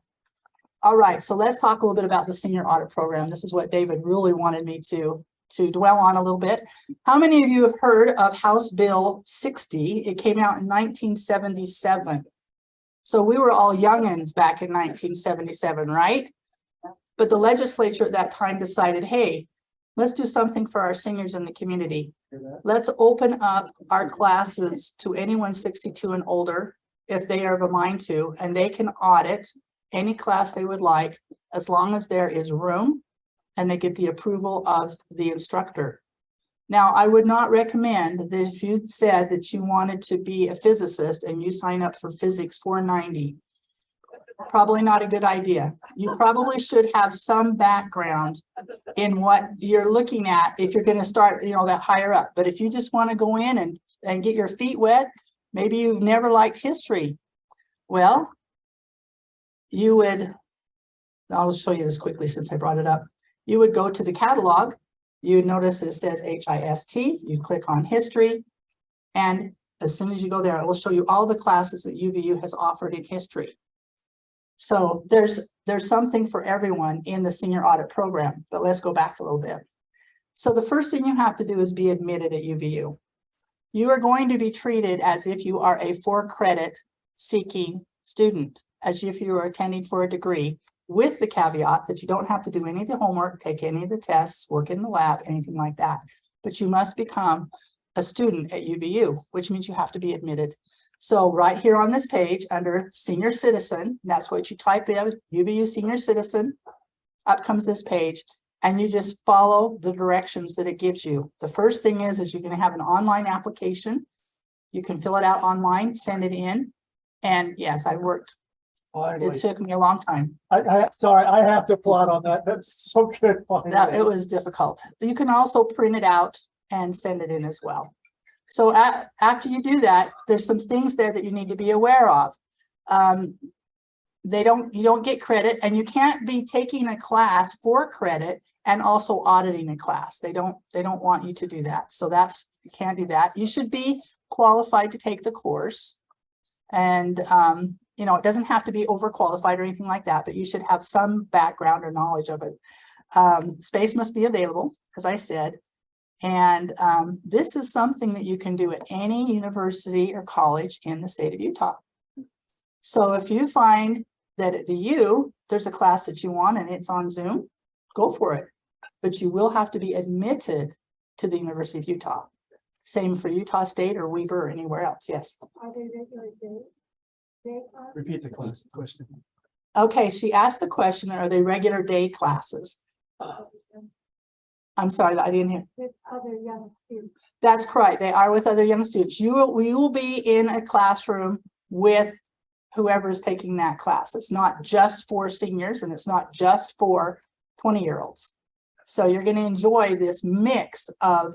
E: All right. So let's talk a little bit about the senior audit program. This is what David really wanted me to dwell on a little bit. How many of you have heard of House Bill 60? It came out in 1977. So we were all youngins back in 1977, right? But the legislature at that time decided, hey, let's do something for our seniors in the community. Let's open up our classes to anyone 62 and older if they are of a mind to, and they can audit any class they would like as long as there is room and they get the approval of the instructor. Now, I would not recommend that if you said that you wanted to be a physicist and you sign up for Physics 490, probably not a good idea. You probably should have some background in what you're looking at if you're going to start, that higher up. But if you just want to go in and get your feet wet, maybe you've never liked history. Well, you would, I'll show you this quickly since I brought it up. You would go to the catalog. You notice that it says HIST. You click on history. And as soon as you go there, it will show you all the classes that UVU has offered in history. So there's something for everyone in the senior audit program, but let's go back a little bit. So the first thing you have to do is be admitted at UVU. You are going to be treated as if you are a 4-credit seeking student, as if you are attending for a degree, with the caveat that you don't have to do any of the homework, take any of the tests, work in the lab, anything like that. But you must become a student at UVU, which means you have to be admitted. So right here on this page under senior citizen, that's what you type in, UVU senior citizen, up comes this page, and you just follow the directions that it gives you. The first thing is you're going to have an online application. You can fill it out online, send it in. And yes, I worked.
C: Finally.
E: It took me a long time.
C: Sorry, I have to applaud on that. That's so good.
E: That it was difficult. You can also print it out and send it in as well. So after you do that, there's some things there that you need to be aware of. You don't get credit, and you can't be taking a class for credit and also auditing a class. They don't want you to do that. So you can't do that. You should be qualified to take the course. And you know, it doesn't have to be overqualified or anything like that, but you should have some background or knowledge of it. Space must be available, as I said. And this is something that you can do at any university or college in the state of Utah. So if you find that at the U, there's a class that you want and it's on Zoom, go for it. But you will have to be admitted to the University of Utah. Same for Utah State or Weber or anywhere else. Yes.
I: Are they regular day class?
C: Repeat the question.
E: Okay, she asked the question, are they regular day classes? I'm sorry, I didn't hear.
I: With other young students?
E: That's correct. They are with other young students. You will be in a classroom with whoever's taking that class. It's not just for seniors and it's not just for 20-year-olds. So you're going to enjoy this mix of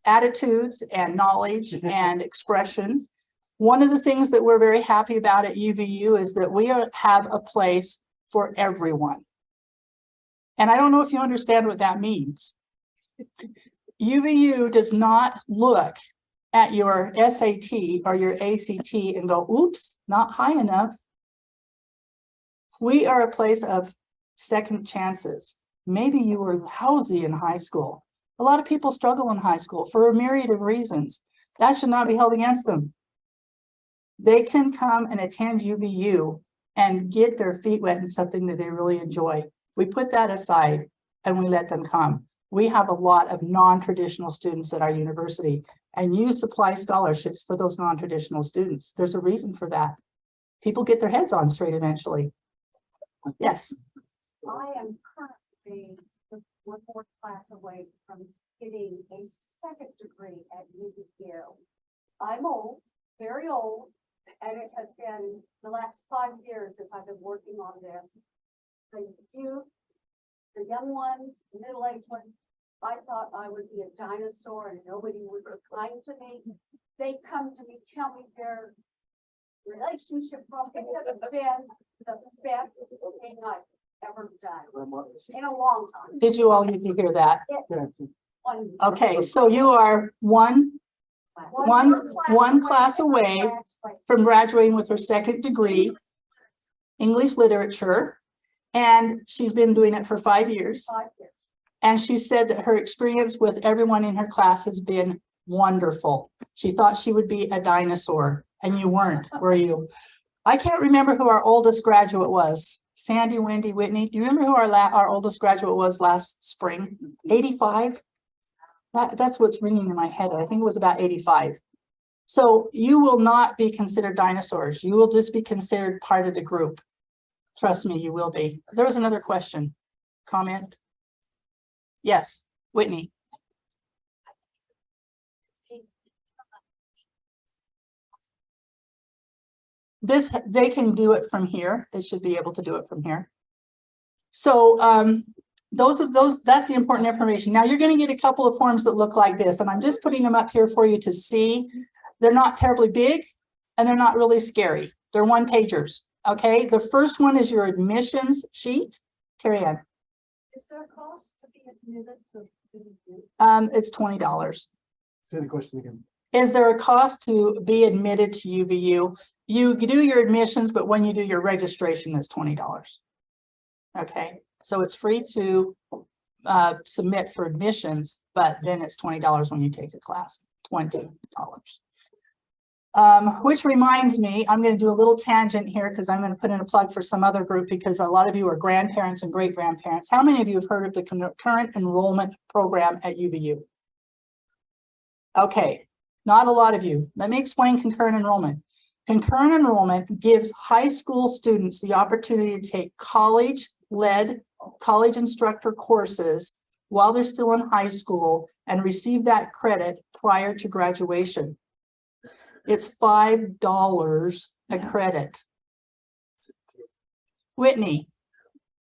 E: attitudes and knowledge and expression. One of the things that we're very happy about at UVU is that we have a place for everyone. And I don't know if you understand what that means. UVU does not look at your SAT or your ACT and go, oops, not high enough. We are a place of second chances. Maybe you were lousy in high school. A lot of people struggle in high school for a myriad of reasons. That should not be held against them. They can come and attend UVU and get their feet wet in something that they really enjoy. We put that aside and we let them come. We have a lot of non-traditional students at our university, and you supply scholarships for those non-traditional students. There's a reason for that. People get their heads on straight eventually. Yes.
I: I am currently one more class away from getting a second degree at UVU. I'm old, very old, and it has been the last 5 years as I've been working on this. The youth, the young ones, the middle-aged ones, I thought I would be a dinosaur and nobody would be kind to me. They come to me, tell me their relationship problem has been the best thing I've ever done in a long time.
E: Did you all get to hear that?
I: One
E: Okay, so you are one class away from graduating with her second degree, English literature, and she's been doing it for 5 years.
I: 5 years.
E: And she said that her experience with everyone in her class has been wonderful. She thought she would be a dinosaur, and you weren't, were you? I can't remember who our oldest graduate was. Sandy, Wendy, Whitney. Do you remember who our oldest graduate was last spring? 85? That's what's ringing in my head. I think it was about 85. So you will not be considered dinosaurs. You will just be considered part of the group. Trust me, you will be. There was another question, comment. Yes, Whitney. They can do it from here. They should be able to do it from here. So that's the important information. Now you're going to get a couple of forms that look like this, and I'm just putting them up here for you to see. They're not terribly big and they're not really scary. They're one pagers. Okay, the first one is your admissions sheet. Carrie Ann.
I: Is there a cost to be admitted to UVU?
E: It's $20.
A: Say the question again.
E: Is there a cost to be admitted to UVU? You do your admissions, but when you do your registration, it's $20. Okay, so it's free to submit for admissions, but then it's $20 when you take a class, $20. Which reminds me, I'm going to do a little tangent here because I'm going to put in a plug for some other group because a lot of you are grandparents and great grandparents. How many of you have heard of the current enrollment program at UVU? Okay, not a lot of you. Let me explain concurrent enrollment. Concurrent enrollment gives high school students the opportunity to take college-led college instructor courses while they're still in high school and receive that credit prior to graduation. It's $5 a credit. Whitney,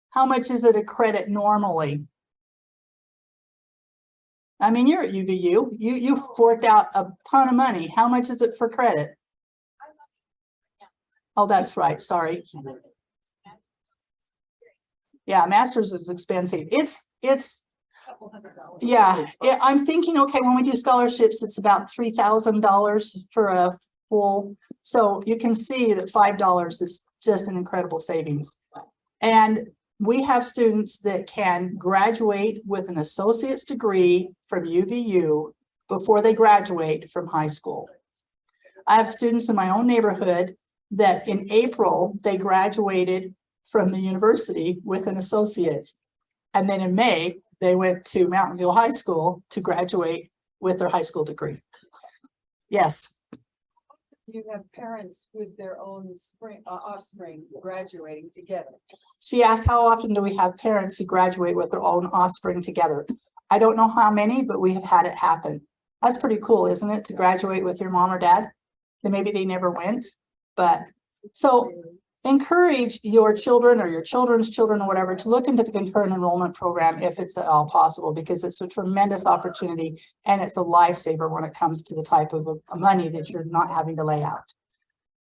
E: how much is it a credit normally? I mean, you're at UVU. You forked out a ton of money. How much is it for credit? Oh, that's right. Sorry. Yeah, master's is expensive. It's yeah, I'm thinking, okay, when we do scholarships, it's about $3,000 for a full. So you can see that $5 is just an incredible savings. And we have students that can graduate with an associate's degree from UVU before they graduate from high school. I have students in my own neighborhood that in April, they graduated from the university with an associate's. And then in May, they went to Mountain View High School to graduate with their high school degree. Yes.
C: You have parents with their own offspring graduating together.
E: She asked, how often do we have parents who graduate with their own offspring together? I don't know how many, but we have had it happen. That's pretty cool, isn't it? To graduate with your mom or dad. Then maybe they never went, but so encourage your children or your children's children or whatever to look into the concurrent enrollment program if it's at all possible, because it's a tremendous opportunity and it's a lifesaver when it comes to the type of money that you're not having to lay out.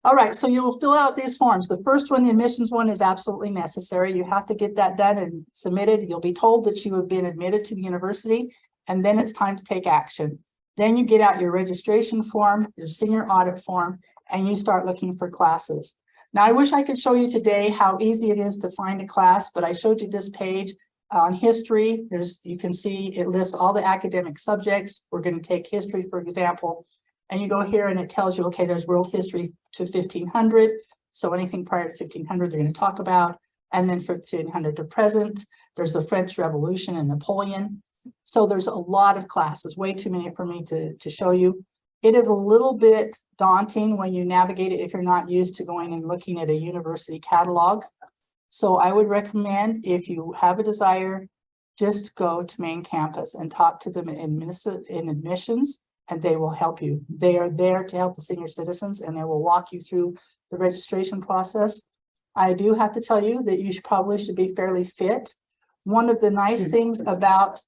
E: All right, so you will fill out these forms. The first one, the admissions one, is absolutely necessary. You have to get that done and submitted. You'll be told that you have been admitted to the university, and then it's time to take action. Then you get out your registration form, your senior audit form, and you start looking for classes. Now, I wish I could show you today how easy it is to find a class, but I showed you this page on history. You can see it lists all the academic subjects. We're going to take history, for example, and you go here and it tells you, okay, there's world history to 1500. So anything prior to 1500, they're going to talk about. And then from 1500 to present, there's the French Revolution and Napoleon. So there's a lot of classes, way too many for me to show you. It is a little bit daunting when you navigate it if you're not used to going and looking at a university catalog. So I would recommend, if you have a desire, just go to main campus and talk to them in admissions, and they will help you. They are there to help the senior citizens, and they will walk you through the registration process. I do have to tell you that you probably should be fairly fit. One of the nice things about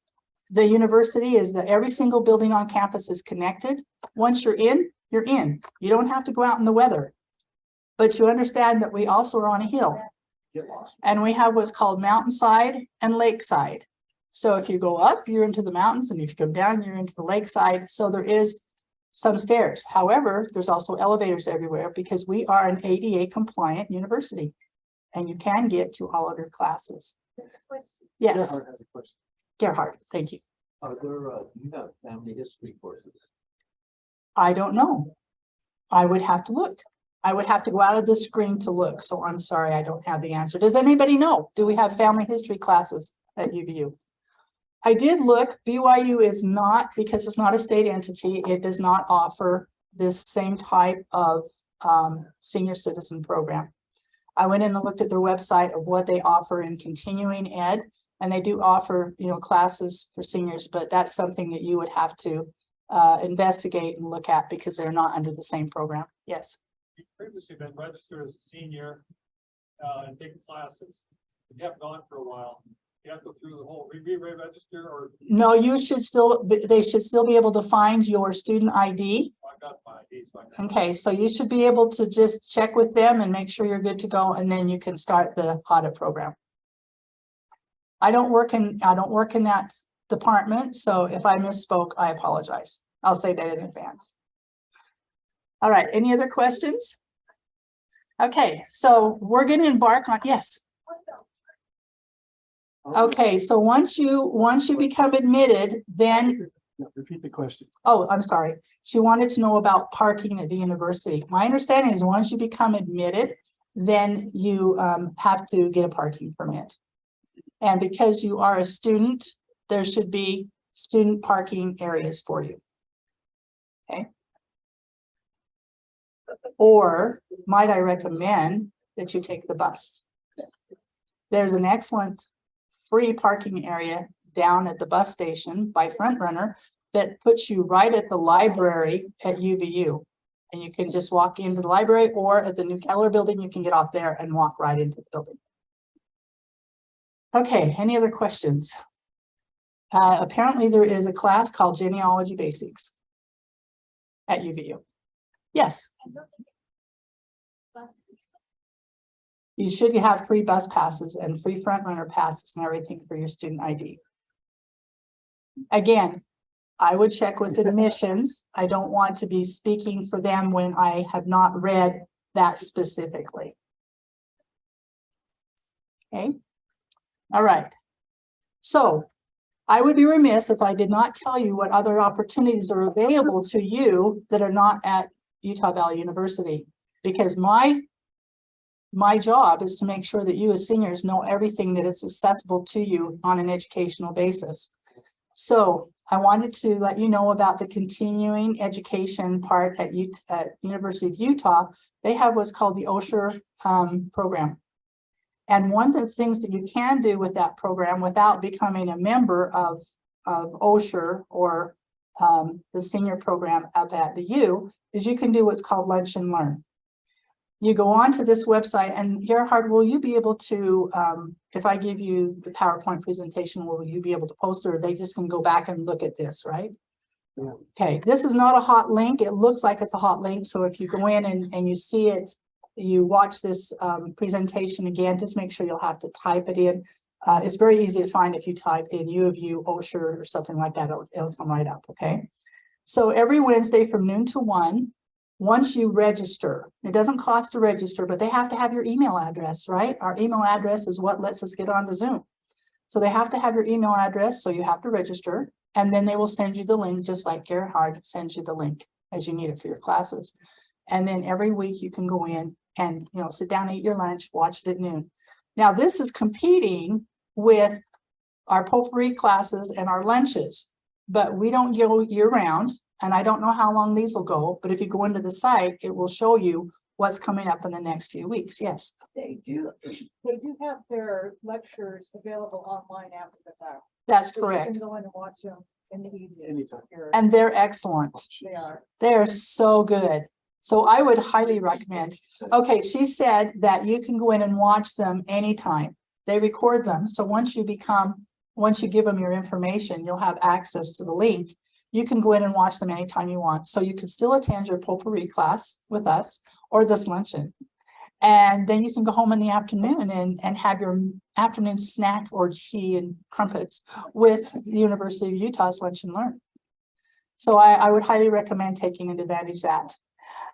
E: the university is that every single building on campus is connected. Once you're in, you're in. You don't have to go out in the weather. But you understand that we also are on a hill. And we have what's called mountainside and lakeside. So if you go up, you're into the mountains, and if you go down, you're into the lakeside. So there is some stairs. However, there's also elevators everywhere because we are an ADA compliant university, and you can get to all of your classes. Yes.
D: Gerhard has a question.
E: Gerhard, thank you.
D: Are there, do you have family history courses?
E: I don't know. I would have to look. I would have to go out of the screen to look. So I'm sorry, I don't have the answer. Does anybody know? Do we have family history classes at UVU? I did look. BYU is not, because it's not a state entity, it does not offer this same type of senior citizen program. I went in and looked at their website of what they offer in continuing ed, and they do offer, classes for seniors, but that's something that you would have to investigate and look at because they're not under the same program. Yes.
J: You've previously been registered as a senior and taken classes. If you haven't gone for a while, you have to go through the whole re-register, or
E: no, you should still, they should still be able to find your student ID.
J: I got my ID. ID. So I can-
E: Okay, so you should be able to just check with them and make sure you're good to go, and then you can start the audit program. I don't work in that department, so if I misspoke, I apologize. I'll say that in advance. All right, any other questions? Okay, so we're gonna embark on, yes. Okay, so once you become admitted, then,
A: Repeat the question.
E: oh, I'm sorry. She wanted to know about parking at the university. My understanding is once you become admitted, then you have to get a parking permit. And because you are a student, there should be student parking areas for you. Okay. Or might I recommend that you take the bus? There's an excellent free parking area down at the bus station by Front Runner that puts you right at the library at UVU. And you can just walk into the library, or at the new Keller building, you can get off there and walk right into the building. Okay, any other questions? Apparently there is a class called Genealogy Basics at UVU. Yes. You should have free bus passes and free Front Runner passes and everything for your student ID. Again, I would check with admissions. I don't want to be speaking for them when I have not read that specifically. Okay. All right. So I would be remiss if I did not tell you what other opportunities are available to you that are not at Utah Valley University, because my job is to make sure that you as seniors know everything that is accessible to you on an educational basis. So I wanted to let you know about the continuing education part at University of Utah. They have what's called the OSHER program. And one of the things that you can do with that program without becoming a member of OSHER or the senior program up at the U is you can do what's called Lunch and Learn. You go on to this website, and Gerhard, will you be able to, if I give you the PowerPoint presentation, will you be able to post it, or they just can go back and look at this, right? Yeah. Okay, this is not a hot link. It looks like it's a hot link. So if you go in and you see it, you watch this presentation again, just make sure you'll have to type it in. It's very easy to find if you type in UVU, OSHER, or something like that, it'll come right up, okay? So every Wednesday from noon to 1, once you register, it doesn't cost to register, but they have to have your email address, right? Our email address is what lets us get onto Zoom. So they have to have your email address, so you have to register, and then they will send you the link, just like Gerhard sends you the link as you need it for your classes. And then every week you can go in and, you know, sit down, eat your lunch, watch it at noon. Now this is competing with our potpourri classes and our lunches, but we don't go year round. And I don't know how long these will go, but if you go into the site, it will show you what's coming up in the next few weeks. Yes.
C: They do have their lectures available online after the fact.
E: That's
C: So you
E: correct.
C: can go in and watch them in the evening.
A: Anytime.
E: And they're excellent.
C: They are.
E: They're so good. So I would highly recommend. Okay, she said that you can go in and watch them anytime. They record them. So once you give them your information, you'll have access to the link. You can go in and watch them anytime you want. So you can still attend your potpourri class with us or this luncheon. And then you can go home in the afternoon and have your afternoon snack or tea and crumpets with the University of Utah's Lunch and Learn. So I would highly recommend taking advantage of that.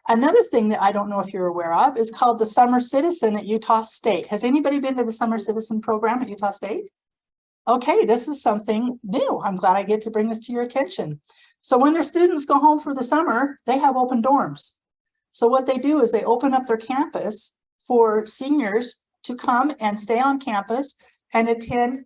E: Another thing that I don't know if you're aware of is called the Summer Citizen at Utah State. Has anybody been to the Summer Citizen program at Utah State? Okay, this is something new. I'm glad I get to bring this to your attention. So when their students go home for the summer, they have open dorms. So what they do is they open up their campus for seniors to come and stay on campus and attend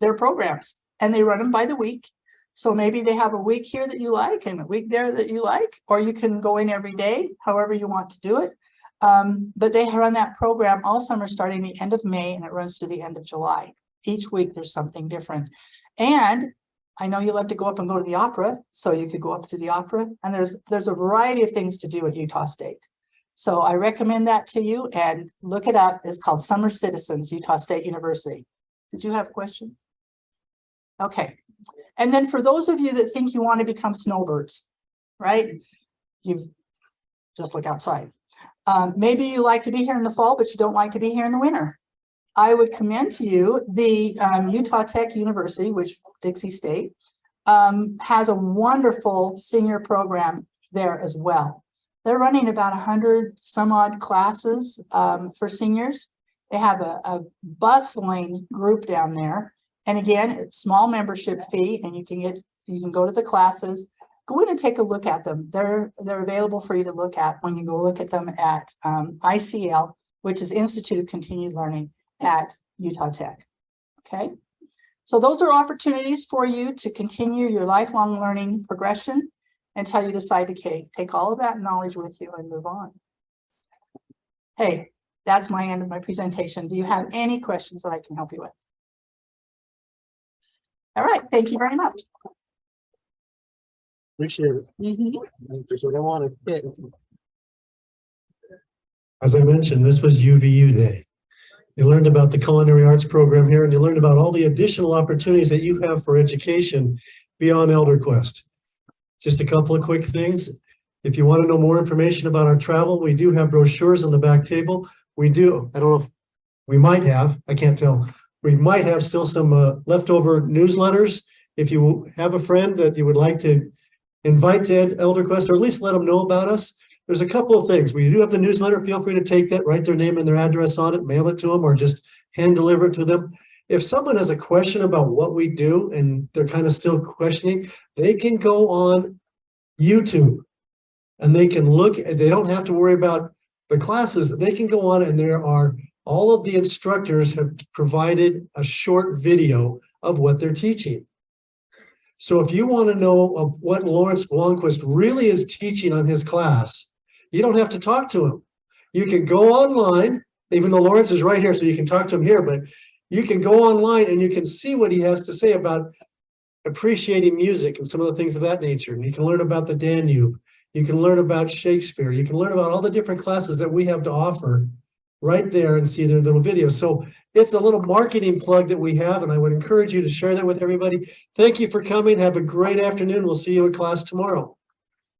E: their programs. And they run them by the week. So maybe they have a week here that you like and a week there that you like, or you can go in every day, however you want to do it. But they run that program all summer starting the end of May, and it runs to the end of July. Each week there's something different. And I know you love to go up and go to the opera, so you could go up to the opera, and there's a variety of things to do at Utah State. So I recommend that to you, and look it up. It's called Summer Citizens, Utah State University. Did you have a question? Okay. And then for those of you that think you want to become snowbirds, right? just look outside. Maybe you like to be here in the fall, but you don't like to be here in the winter. I would commend to you the Utah Tech University, which Dixie State, has a wonderful senior program there as well. They're running about 100 some odd classes for seniors. They have a bustling group down there. And again, it's small membership fee, and you can go to the classes. Go in and take a look at them. They're available for you to look at when you go look at them at ICL, which is Institute of Continued Learning at Utah Tech. Okay, so those are opportunities for you to continue your lifelong learning progression until you decide to take all of that knowledge with you and move on. Hey, that's my end of my presentation. Do you have any questions that I can help you with? All right, thank you very much.
A: Appreciate it.
E: Mhm.
A: That's what I wanted. As I mentioned, this was UVU Day. You learned about the culinary arts program here, and you learned about all the additional opportunities that you have for education beyond ElderQuest. Just a couple of quick things. If you want to know more information about our travel, we do have brochures on the back table. We do. I don't know if we might have, I can't tell. We might have still some leftover newsletters. If you have a friend that you would like to invite to ElderQuest, or at least let them know about us, there's a couple of things. We do have the newsletter. Feel free to take that, write their name and their address on it, mail it to them, or just hand deliver it to them. If someone has a question about what we do and they're kind of still questioning, they can go on YouTube and they can look. They don't have to worry about the classes. They can go on, and there are all of the instructors have provided a short video of what they're teaching. So if you want to know what Lawrence Blomquist really is teaching on his class, you don't have to talk to him. You can go online, even though Lawrence is right here, so you can talk to him here, but you can go online and you can see what he has to say about appreciating music and some of the things of that nature. And you can learn about the Danube. You can learn about Shakespeare. You can learn about all the different classes that we have to offer right there and see their little videos. So it's a little marketing plug that we have, and I would encourage you to share that with everybody. Thank you for coming. Have a great afternoon. We'll see you in class tomorrow.